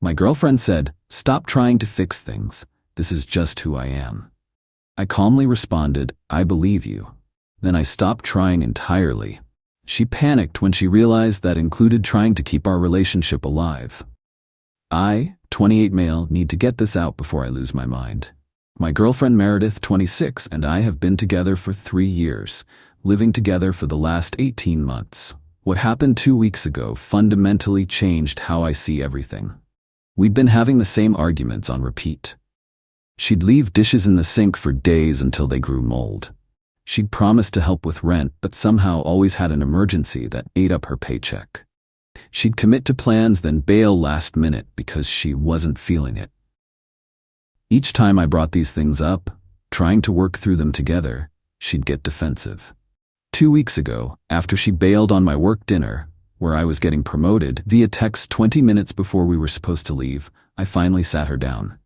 My girlfriend said, "Stop trying to fix things. This is just who I am." I calmly responded, "I believe you." Then I stopped trying entirely. She panicked when she realized that included trying to keep our relationship alive. I, 28 male, need to get this out before I lose my mind. My girlfriend Meredith, 26, and I have been together for 3 years, living together for the last 18 months. What happened 2 weeks ago fundamentally changed how I see everything. We'd been having the same arguments on repeat. She'd leave dishes in the sink for days until they grew mold. She'd promised to help with rent, but somehow always had an emergency that ate up her paycheck. She'd commit to plans, then bail last minute because she wasn't feeling it. Each time I brought these things up, trying to work through them together, she'd get defensive. 2 weeks ago, after she bailed on my work dinner, where I was getting promoted, via text 20 minutes before we were supposed to leave, I finally sat her down.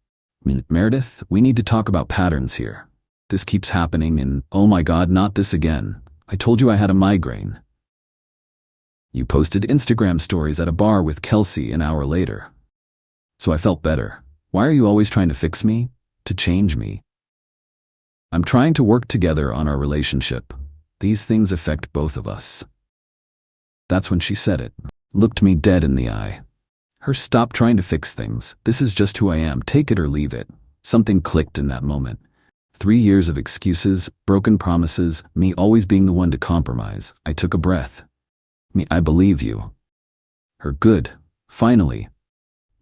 "Meredith, we need to talk about patterns here. This keeps happening and, oh my God, not this again. I told you I had a migraine. You posted Instagram stories at a bar with Qley an hour later. So I felt better. Why are you always trying to fix me? To change me? I'm trying to work together on our relationship. These things affect both of us." That's when she said it. Looked me dead in the eye. Her "stop trying to fix things. This is just who I am. Take it or leave it." Something clicked in that moment. 3 years of excuses, broken promises, me always being the one to compromise. I took a breath. Me, "I believe you." Her, "Good. Finally."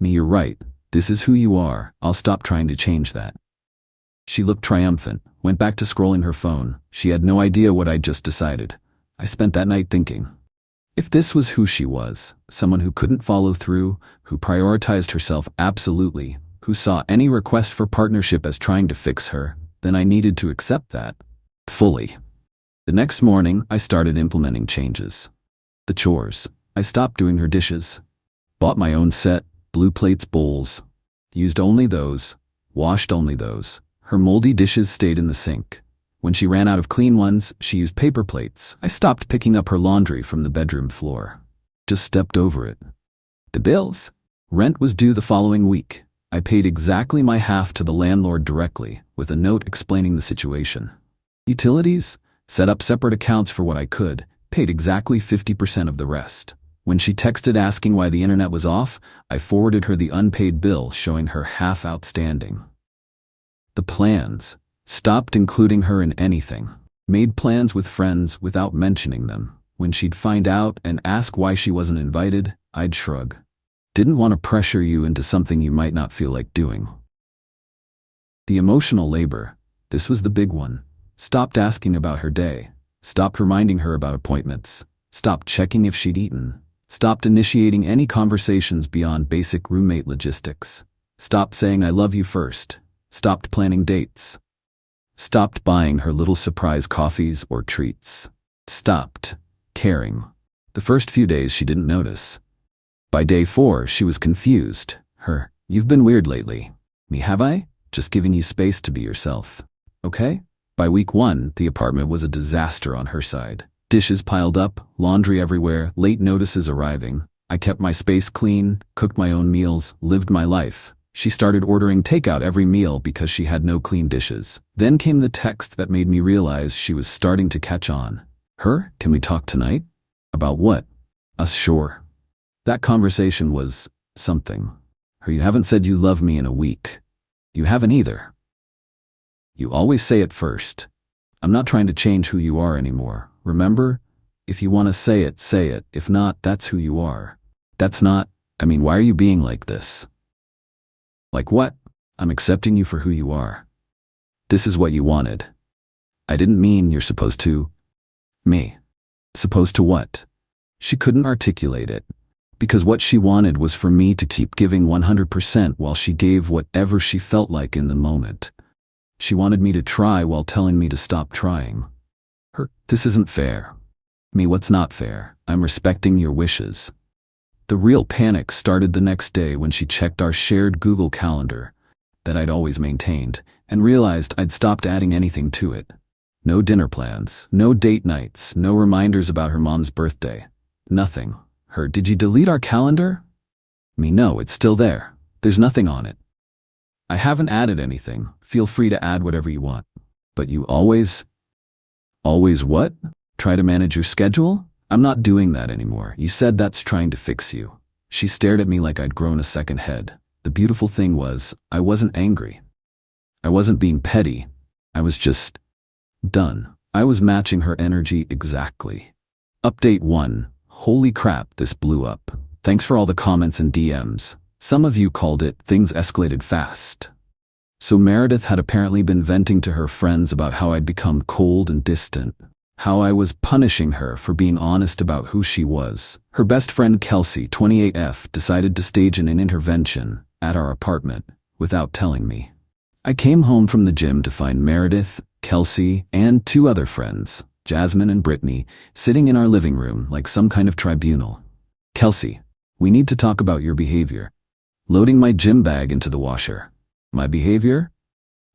Me, "You're right. This is who you are. I'll stop trying to change that." She looked triumphant, went back to scrolling her phone. She had no idea what I'd just decided. I spent that night thinking, if this was who she was, someone who couldn't follow through, who prioritized herself absolutely, who saw any request for partnership as trying to fix her, then I needed to accept that. Fully. The next morning, I started implementing changes. The chores. I stopped doing her dishes. Bought my own set, blue plates, bowls. Used only those. Washed only those. Her moldy dishes stayed in the sink. When she ran out of clean ones, she used paper plates. I stopped picking up her laundry from the bedroom floor. Just stepped over it. The bills. Rent was due the following week. I paid exactly my half to the landlord directly, with a note explaining the situation. Utilities. Set up separate accounts for what I could. Paid exactly 50% of the rest. When she texted asking why the internet was off, I forwarded her the unpaid bill showing her half outstanding. The plans. Stopped including her in anything. Made plans with friends without mentioning them. When she'd find out and ask why she wasn't invited, I'd shrug. Didn't want to pressure you into something you might not feel like doing. The emotional labor. This was the big one. Stopped asking about her day. Stopped reminding her about appointments. Stopped checking if she'd eaten. Stopped initiating any conversations beyond basic roommate logistics. Stopped saying I love you first. Stopped planning dates. Stopped buying her little surprise coffees or treats. Stopped caring. The first few days she didn't notice. By day 4, she was confused. Her, "You've been weird lately." Me, "Have I? Just giving you space to be yourself. Okay?" By week 1, the apartment was a disaster on her side. Dishes piled up, laundry everywhere, late notices arriving. I kept my space clean, cooked my own meals, lived my life. She started ordering takeout every meal because she had no clean dishes. Then came the text that made me realize she was starting to catch on. Her, "Can we talk tonight?" About what? Us, sure. That conversation was something. Her, "You haven't said you love me in a week." You haven't either. You always say it first. I'm not trying to change who you are anymore. Remember? If you want to say it, say it. If not, that's who you are. That's not, why are you being like this? Like what? I'm accepting you for who you are. This is what you wanted. I didn't mean you're supposed to. Me. Supposed to what? She couldn't articulate it. Because what she wanted was for me to keep giving 100% while she gave whatever she felt like in the moment. She wanted me to try while telling me to stop trying. Her, "This isn't fair." Me, "What's not fair? I'm respecting your wishes." The real panic started the next day when she checked our shared Google Calendar that I'd always maintained and realized I'd stopped adding anything to it. No dinner plans, no date nights, no reminders about her mom's birthday. Nothing. Her, "Did you delete our calendar?" Me, "No, it's still there." There's nothing on it. I haven't added anything. Feel free to add whatever you want. But you always what? Try to manage your schedule? I'm not doing that anymore. You said that's trying to fix you. She stared at me like I'd grown a second head. The beautiful thing was, I wasn't angry. I wasn't being petty. I was just done. I was matching her energy exactly. Update 1. Holy crap, this blew up. Thanks for all the comments and DMs. Some of you called it things escalated fast. So Meredith had apparently been venting to her friends about how I'd become cold and distant, how I was punishing her for being honest about who she was. Her best friend Kelsey, 28F, decided to stage an intervention at our apartment without telling me. I came home from the gym to find Meredith, Kelsey, and 2 other friends, Jasmine and Brittany, sitting in our living room like some kind of tribunal. Kelsey, we need to talk about your behavior. Loading my gym bag into the washer. My behavior?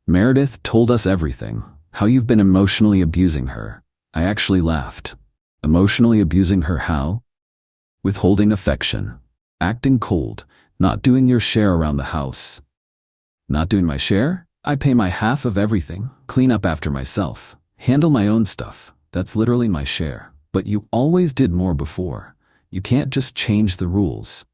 Meredith told us everything, how you've been emotionally abusing her. I actually laughed. Emotionally abusing her how? Withholding affection. Acting cold. Not doing your share around the house. Not doing my share? I pay my half of everything, clean up after myself, handle my own stuff. That's literally my share. But you always did more before. You can't just change the rules.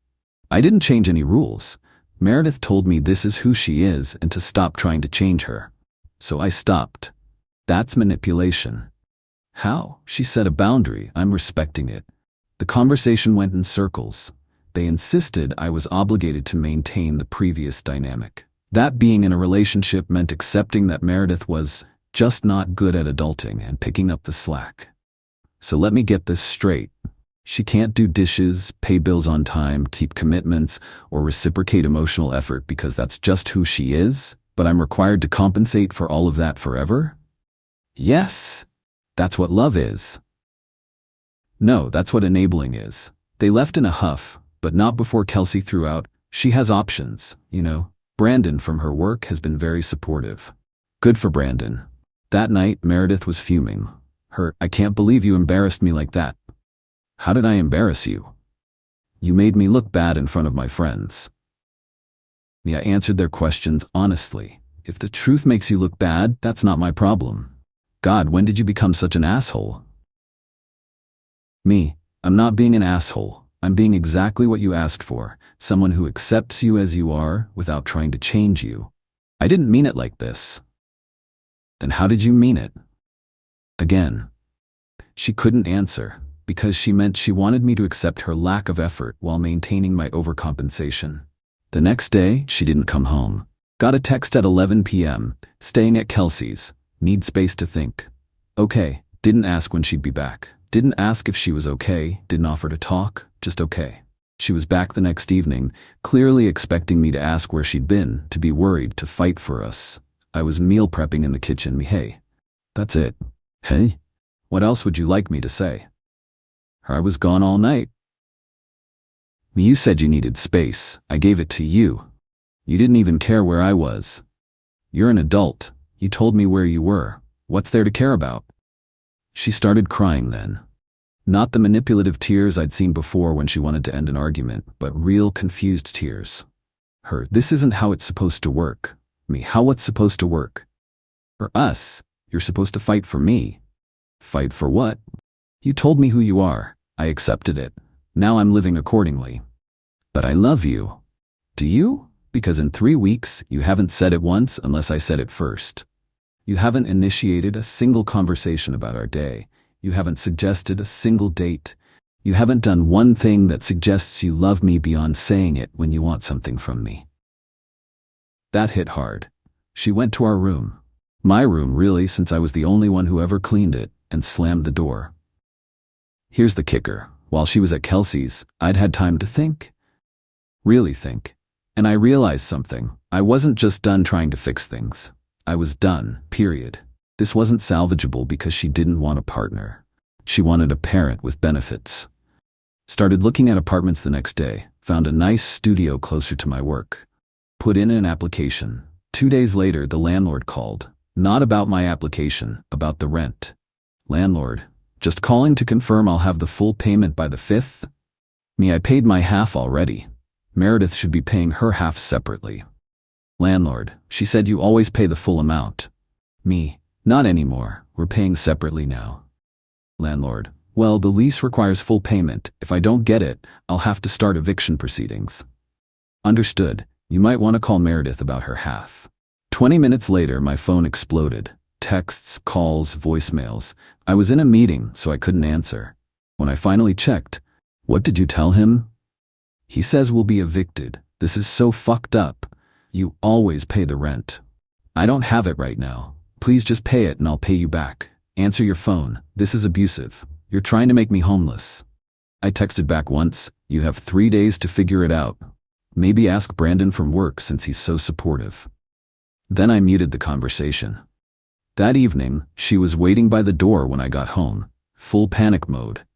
I didn't change any rules. Meredith told me this is who she is and to stop trying to change her. So I stopped. That's manipulation. How? She set a boundary. I'm respecting it. The conversation went in circles. They insisted I was obligated to maintain the previous dynamic. That being in a relationship meant accepting that Meredith was just not good at adulting and picking up the slack. So let me get this straight. She can't do dishes, pay bills on time, keep commitments, or reciprocate emotional effort because that's just who she is, but I'm required to compensate for all of that forever? Yes, that's what love is. No, that's what enabling is. They left in a huff, but not before Kelsey threw out, she has options, you know. Brandon from her work has been very supportive. Good for Brandon. That night, Meredith was fuming. I can't believe you embarrassed me like that. How did I embarrass you? You made me look bad in front of my friends. I answered their questions honestly. If the truth makes you look bad, that's not my problem. God, when did you become such an asshole? Me, I'm not being an asshole. I'm being exactly what you asked for, someone who accepts you as you are without trying to change you. I didn't mean it like this. Then how did you mean it? Again. She couldn't answer, because she meant she wanted me to accept her lack of effort while maintaining my overcompensation. The next day, she didn't come home. Got a text at 11 p.m., staying at Kelsey's, need space to think. Okay, didn't ask when she'd be back. Didn't ask if she was okay, didn't offer to talk, just okay. She was back the next evening, clearly expecting me to ask where she'd been, to be worried, to fight for us. I was meal prepping in the kitchen. Hey, that's it. Hey, what else would you like me to say? I was gone all night. You said you needed space. I gave it to you. You didn't even care where I was. You're an adult. You told me where you were. What's there to care about? She started crying then. Not the manipulative tears I'd seen before when she wanted to end an argument, but real confused tears. This isn't how it's supposed to work. How what's supposed to work? For us, you're supposed to fight for me. Fight for what? You told me who you are. I accepted it. Now I'm living accordingly. But I love you. Do you? Because in 3 weeks, you haven't said it once unless I said it first. You haven't initiated a single conversation about our day. You haven't suggested a single date. You haven't done one thing that suggests you love me beyond saying it when you want something from me. That hit hard. She went to our room. My room, really, since I was the only one who ever cleaned it, and slammed the door. Here's the kicker. While she was at Kelsey's, I'd had time to think. Really think. And I realized something. I wasn't just done trying to fix things. I was done, period. This wasn't salvageable because she didn't want a partner. She wanted a parent with benefits. Started looking at apartments the next day. Found a nice studio closer to my work. Put in an application. 2 days later, the landlord called. Not about my application, about the rent. Landlord, just calling to confirm I'll have the full payment by the 5th? I paid my half already. Meredith should be paying her half separately. Landlord, she said you always pay the full amount. Me, not anymore, we're paying separately now. Landlord, well, the lease requires full payment. If I don't get it, I'll have to start eviction proceedings. Understood. You might want to call Meredith about her half. 20 minutes later, my phone exploded. Texts, calls, voicemails. I was in a meeting, so I couldn't answer. When I finally checked, what did you tell him? He says we'll be evicted. This is so fucked up. You always pay the rent. I don't have it right now. Please just pay it and I'll pay you back. Answer your phone. This is abusive. You're trying to make me homeless. I texted back once. You have 3 days to figure it out. Maybe ask Brandon from work since he's so supportive. Then I muted the conversation. That evening, she was waiting by the door when I got home. Full panic mode.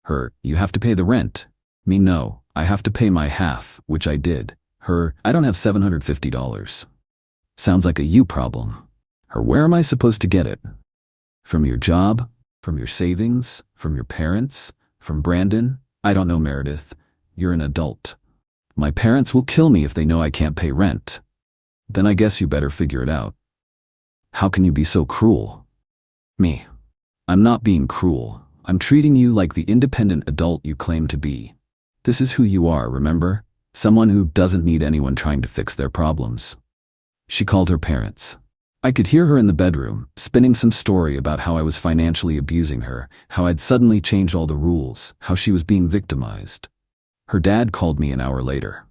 Her, you have to pay the rent. Me, no, I have to pay my half, which I did. Her, I don't have $750. Sounds like a you problem. Her, where am I supposed to get it? From your job? From your savings? From your parents? From Brandon? I don't know, Meredith. You're an adult. My parents will kill me if they know I can't pay rent. Then I guess you better figure it out. How can you be so cruel? Me. I'm not being cruel. I'm treating you like the independent adult you claim to be. This is who you are, remember? Someone who doesn't need anyone trying to fix their problems. She called her parents. I could hear her in the bedroom, spinning some story about how I was financially abusing her, how I'd suddenly changed all the rules, how she was being victimized. Her dad called me an hour later.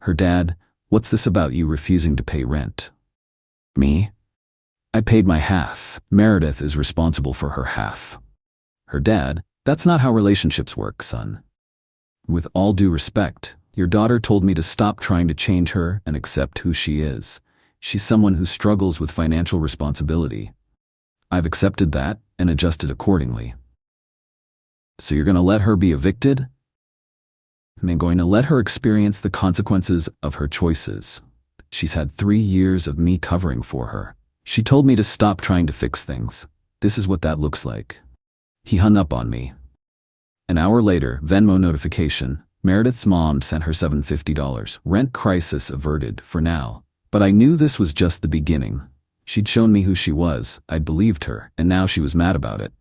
Her dad, what's this about you refusing to pay rent? Me? I paid my half. Meredith is responsible for her half. Her dad, that's not how relationships work, son. With all due respect, your daughter told me to stop trying to change her and accept who she is. She's someone who struggles with financial responsibility. I've accepted that and adjusted accordingly. So you're going to let her be evicted? I'm going to let her experience the consequences of her choices. She's had 3 years of me covering for her. She told me to stop trying to fix things. This is what that looks like. He hung up on me. An hour later, Venmo notification. Meredith's mom sent her $750. Rent crisis averted for now. But I knew this was just the beginning. She'd shown me who she was, I'd believed her, and now she was mad about it.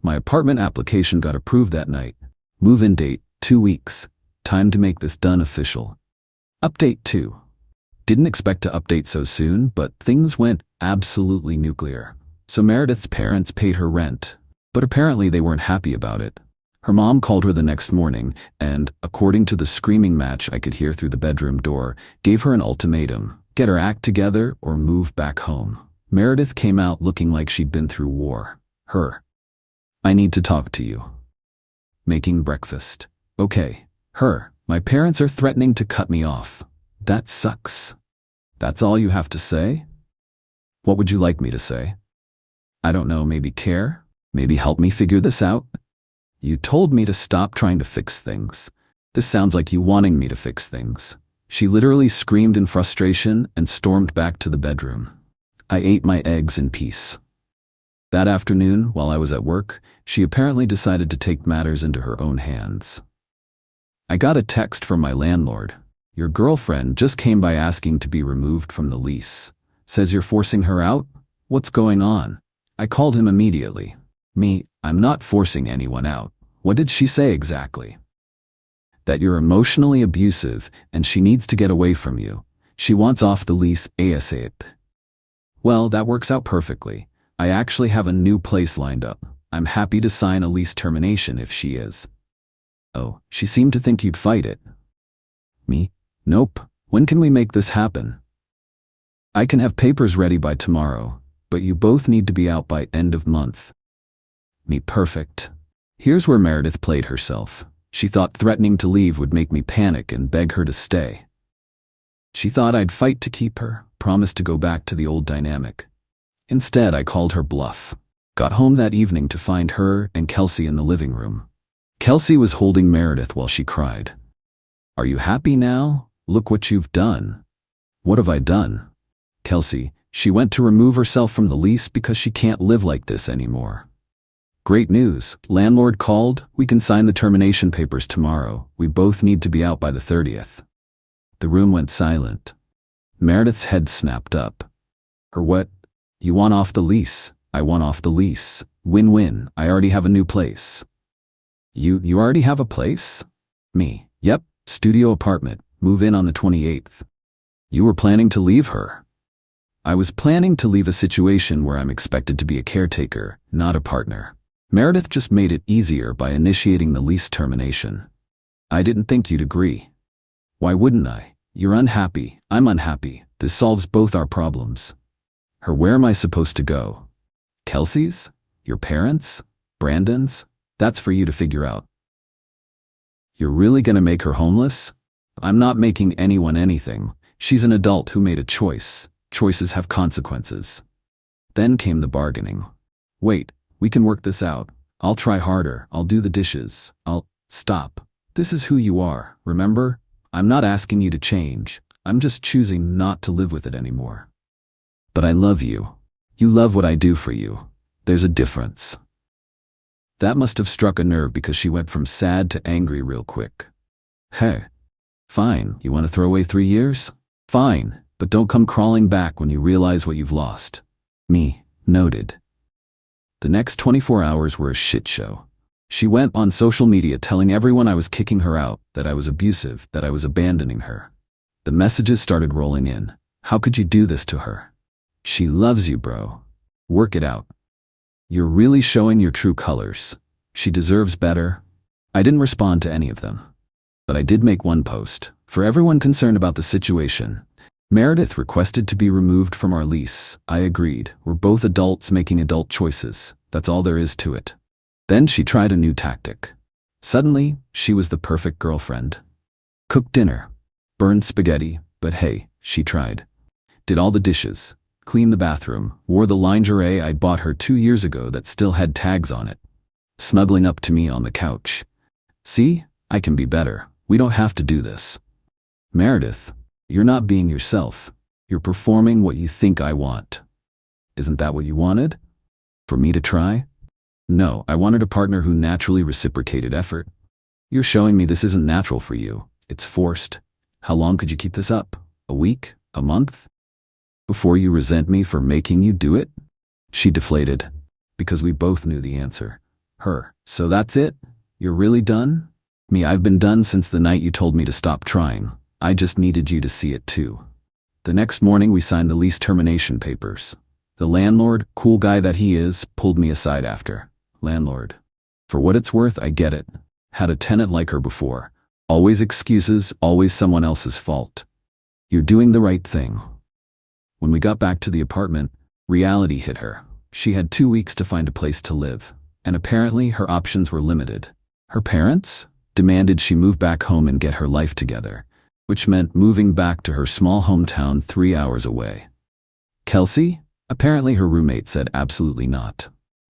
My apartment application got approved that night. Move-in date, 2 weeks. Time to make this done official. Update 2. Didn't expect to update so soon, but things went absolutely nuclear. So Meredith's parents paid her rent, but apparently they weren't happy about it. Her mom called her the next morning and, according to the screaming match I could hear through the bedroom door, gave her an ultimatum. Get her act together or move back home. Meredith came out looking like she'd been through war. Her. I need to talk to you. Making breakfast. Okay. Her. My parents are threatening to cut me off. That sucks. That's all you have to say? What would you like me to say? I don't know, maybe care? Maybe help me figure this out? You told me to stop trying to fix things. This sounds like you wanting me to fix things. She literally screamed in frustration and stormed back to the bedroom. I ate my eggs in peace. That afternoon, while I was at work, she apparently decided to take matters into her own hands. I got a text from my landlord. Your girlfriend just came by asking to be removed from the lease. Says you're forcing her out? What's going on? I called him immediately. Me, I'm not forcing anyone out. What did she say exactly? That you're emotionally abusive and she needs to get away from you. She wants off the lease ASAP. Well, that works out perfectly. I actually have a new place lined up. I'm happy to sign a lease termination if she is. Oh, she seemed to think you'd fight it. Me? Nope. When can we make this happen? I can have papers ready by tomorrow, but you both need to be out by end of month. Me, perfect. Here's where Meredith played herself. She thought threatening to leave would make me panic and beg her to stay. She thought I'd fight to keep her, promised to go back to the old dynamic. Instead, I called her bluff. Got home that evening to find her and Kelsey in the living room. Kelsey was holding Meredith while she cried. Are you happy now? Look what you've done. What have I done? Kelsey, she went to remove herself from the lease because she can't live like this anymore. Great news. Landlord called. We can sign the termination papers tomorrow. We both need to be out by the 30th. The room went silent. Meredith's head snapped up. Her what? You want off the lease. I want off the lease. Win-win. I already have a new place. You already have a place? Me. Yep. Studio apartment. Move in on the 28th. You were planning to leave her. I was planning to leave a situation where I'm expected to be a caretaker, not a partner. Meredith just made it easier by initiating the lease termination. I didn't think you'd agree. Why wouldn't I? You're unhappy. I'm unhappy. This solves both our problems. Her, where am I supposed to go? Kelsey's? Your parents? Brandon's? That's for you to figure out. You're really gonna make her homeless? I'm not making anyone anything. She's an adult who made a choice. Choices have consequences. Then came the bargaining. Wait, we can work this out. I'll try harder. I'll do the dishes. Stop. This is who you are, remember? I'm not asking you to change. I'm just choosing not to live with it anymore. But I love you. You love what I do for you. There's a difference. That must have struck a nerve because she went from sad to angry real quick. Hey. Fine, you want to throw away 3 years? Fine, but don't come crawling back when you realize what you've lost. Me. Noted. The next 24 hours were a shit show. She went on social media telling everyone I was kicking her out, that I was abusive, that I was abandoning her. The messages started rolling in. How could you do this to her? She loves you, bro. Work it out. You're really showing your true colors. She deserves better. I didn't respond to any of them. But I did make one post. For everyone concerned about the situation, Meredith requested to be removed from our lease. I agreed. We're both adults making adult choices. That's all there is to it. Then she tried a new tactic. Suddenly, she was the perfect girlfriend. Cooked dinner. Burned spaghetti, but hey, she tried. Did all the dishes. Cleaned the bathroom. Wore the lingerie I'd bought her 2 years ago that still had tags on it. Snuggling up to me on the couch. See? I can be better. We don't have to do this. Meredith, you're not being yourself. You're performing what you think I want. Isn't that what you wanted? For me to try? No, I wanted a partner who naturally reciprocated effort. You're showing me this isn't natural for you. It's forced. How long could you keep this up? A week? A month? Before you resent me for making you do it? She deflated, because we both knew the answer. Her, so that's it? You're really done? Me, I've been done since the night you told me to stop trying. I just needed you to see it too. The next morning we signed the lease termination papers. The landlord, cool guy that he is, pulled me aside after. Landlord. For what it's worth, I get it. Had a tenant like her before. Always excuses, always someone else's fault. You're doing the right thing. When we got back to the apartment, reality hit her. She had 2 weeks to find a place to live, and apparently her options were limited. Her parents demanded she move back home and get her life together, which meant moving back to her small hometown 3 hours away. Kelsey? Apparently her roommate said absolutely not.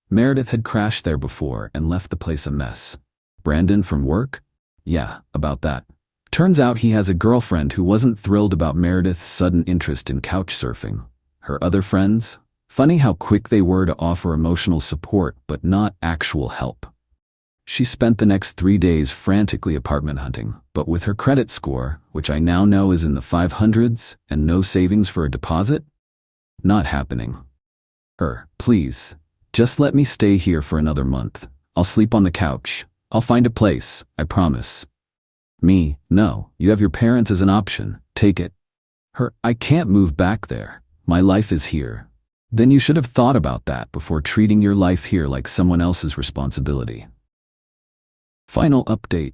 Meredith had crashed there before and left the place a mess. Brandon from work? Yeah, about that. Turns out he has a girlfriend who wasn't thrilled about Meredith's sudden interest in couch surfing. Her other friends? Funny how quick they were to offer emotional support but not actual help. She spent the next 3 days frantically apartment hunting, but with her credit score, which I now know is in the 500s, and no savings for a deposit? Not happening. Please, just let me stay here for another month. I'll sleep on the couch. I'll find a place, I promise. Me, no, you have your parents as an option. Take it. I can't move back there. My life is here. Then you should have thought about that before treating your life here like someone else's responsibility. Final update.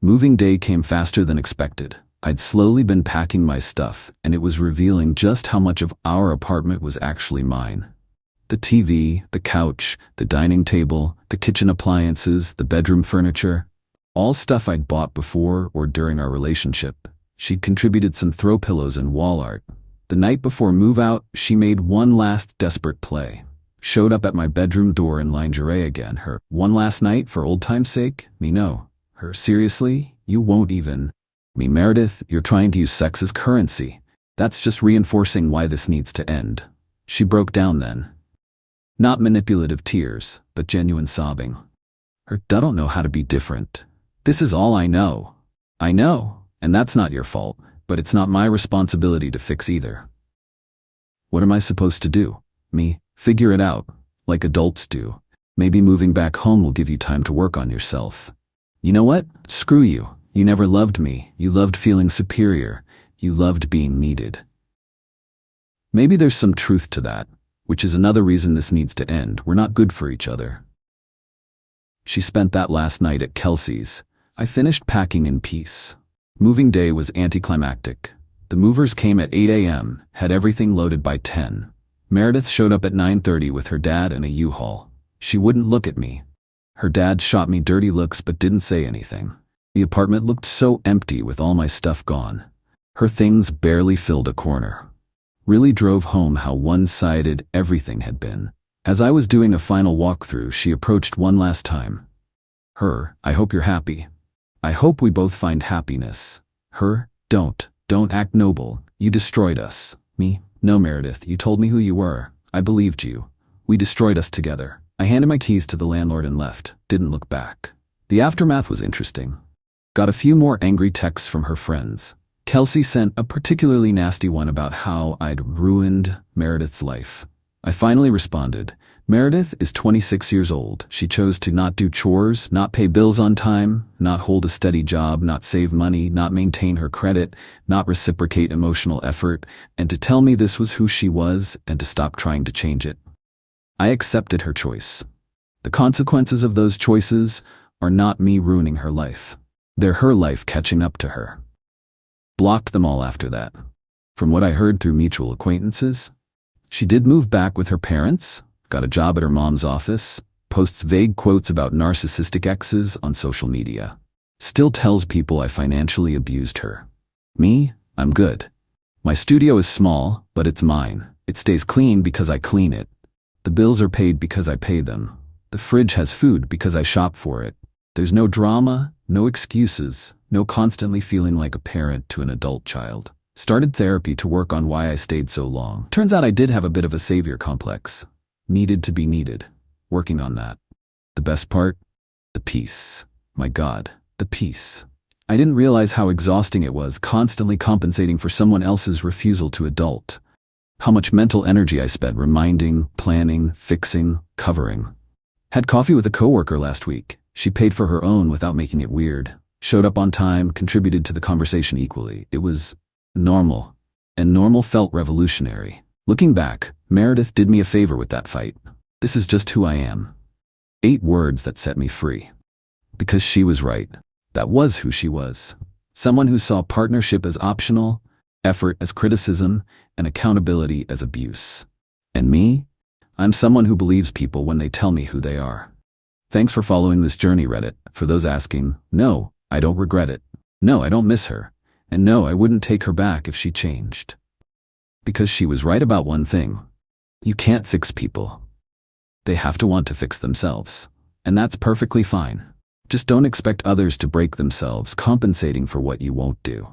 Moving day came faster than expected. I'd slowly been packing my stuff, and it was revealing just how much of our apartment was actually mine. The TV, the couch, the dining table, the kitchen appliances, the bedroom furniture, all stuff I'd bought before or during our relationship. She'd contributed some throw pillows and wall art. The night before move-out, she made one last desperate play. Showed up at my bedroom door in lingerie again. One last night for old time's sake? Me, no. Seriously? You won't even. Me, Meredith, you're trying to use sex as currency. That's just reinforcing why this needs to end. She broke down then. Not manipulative tears, but genuine sobbing. I don't know how to be different. This is all I know. I know, and that's not your fault. but it's not my responsibility to fix either. What am I supposed to do? Figure it out, like adults do. Maybe moving back home will give you time to work on yourself. You know what? Screw you. You never loved me. You loved feeling superior. You loved being needed. Maybe there's some truth to that, which is another reason this needs to end. We're not good for each other. She spent that last night at Kelsey's. I finished packing in peace. Moving day was anticlimactic. The movers came at 8 a.m., had everything loaded by 10. Meredith showed up at 9:30 with her dad and a U-Haul. She wouldn't look at me. Her dad shot me dirty looks but didn't say anything. The apartment looked so empty with all my stuff gone. Her things barely filled a corner. Really drove home how one-sided everything had been. As I was doing a final walkthrough, she approached one last time. I hope you're happy. I hope we both find happiness. Don't act noble. You destroyed us. No, Meredith, you told me who you were. I believed you. We destroyed us together. I handed my keys to the landlord and left. Didn't look back. The aftermath was interesting. Got a few more angry texts from her friends. Kelsey sent a particularly nasty one about how I'd ruined Meredith's life. I finally responded. Meredith is 26 years old. She chose to not do chores, not pay bills on time, not hold a steady job, not save money, not maintain her credit, not reciprocate emotional effort, and to tell me this was who she was and to stop trying to change it. I accepted her choice. The consequences of those choices are not me ruining her life. They're her life catching up to her. Blocked them all after that. From what I heard through mutual acquaintances, she did move back with her parents, got a job at her mom's office, posts vague quotes about narcissistic exes on social media. Still tells people I financially abused her. I'm good. My studio is small, but it's mine. It stays clean because I clean it. The bills are paid because I pay them. The fridge has food because I shop for it. There's no drama, no excuses, no constantly feeling like a parent to an adult child. Started therapy to work on why I stayed so long. Turns out I did have a bit of a savior complex. Needed to be needed. Working on that. The best part? The peace. My God, the peace. I didn't realize how exhausting it was constantly compensating for someone else's refusal to adult. How much mental energy I spent reminding, planning, fixing, covering. Had coffee with a coworker last week. She paid for her own without making it weird. Showed up on time, contributed to the conversation equally. It was normal. And normal felt revolutionary. Looking back, Meredith did me a favor with that fight. This is just who I am. 8 words that set me free. Because she was right. That was who she was. Someone who saw partnership as optional, effort as criticism, and accountability as abuse. And me? I'm someone who believes people when they tell me who they are. Thanks for following this journey, Reddit. For those asking, no, I don't regret it. No, I don't miss her. And no, I wouldn't take her back if she changed. Because she was right about one thing. You can't fix people. They have to want to fix themselves. And that's perfectly fine. Just don't expect others to break themselves compensating for what you won't do.